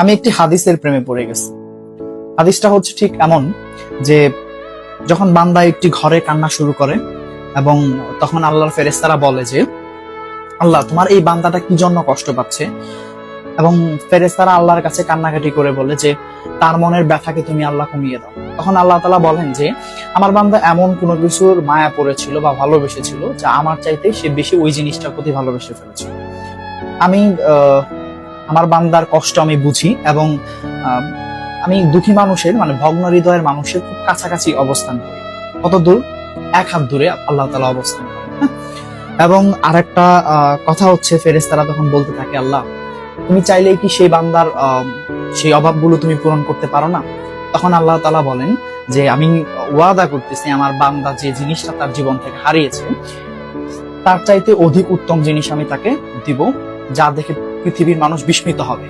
আমি একটি হাদিসের প্রেমে পড়ে গেছি। হাদিসটা হচ্ছে ঠিক এমন যে যখন বান্দা একটি ঘরে কান্না শুরু করে এবং তখন আল্লাহর ফেরেশতারা বলে যে আল্লাহ তোমার এই বান্দাটা কি জন্য কষ্ট পাচ্ছে, এবং ফেরেশতারা আল্লাহর কাছে কান্নাকাটি করে বলে যে তার মনের ব্যথাকে তুমি আল্লাহ কমিয়ে দাও। তখন আল্লাহ তাআলা বলেন যে আমার বান্দা এমন কোনো কিছুর মায়া পড়েছিল বা ভালোবেসেছিল যা আমার চাইতে সে বেশি ওই জিনিসটার প্রতি ভালোবেসে ফেলেছিল। আমি আমার বান্দার কষ্ট আমি বুঝি এবং আমি দুঃখী মানুষের মানে ভগ্ন হৃদয়ের মানুষের খুব কাছাকাছি অবস্থান করি। কত দূর? এক হাত দূরে আল্লাহ তাআলা অবস্থান করেন। হ্যাঁ? এবং আরেকটা কথা হচ্ছে ফেরেশতারা তখন বলতে থাকে আল্লাহ তুমি চাইলেই কি সেই বান্দার সেই অভাবগুলো তুমি পূরণ করতে পারো না? তখন আল্লাহ তাআলা বলেন যে আমি ওয়াদা করতেছি আমার বান্দা যে জিনিসটা তার জীবন থেকে হারিয়েছে তার চাইতে অধিক উত্তম জিনিস আমি তাকে দিব, যা দেখে পৃথিবীর মানুষ বিস্মিত হবে।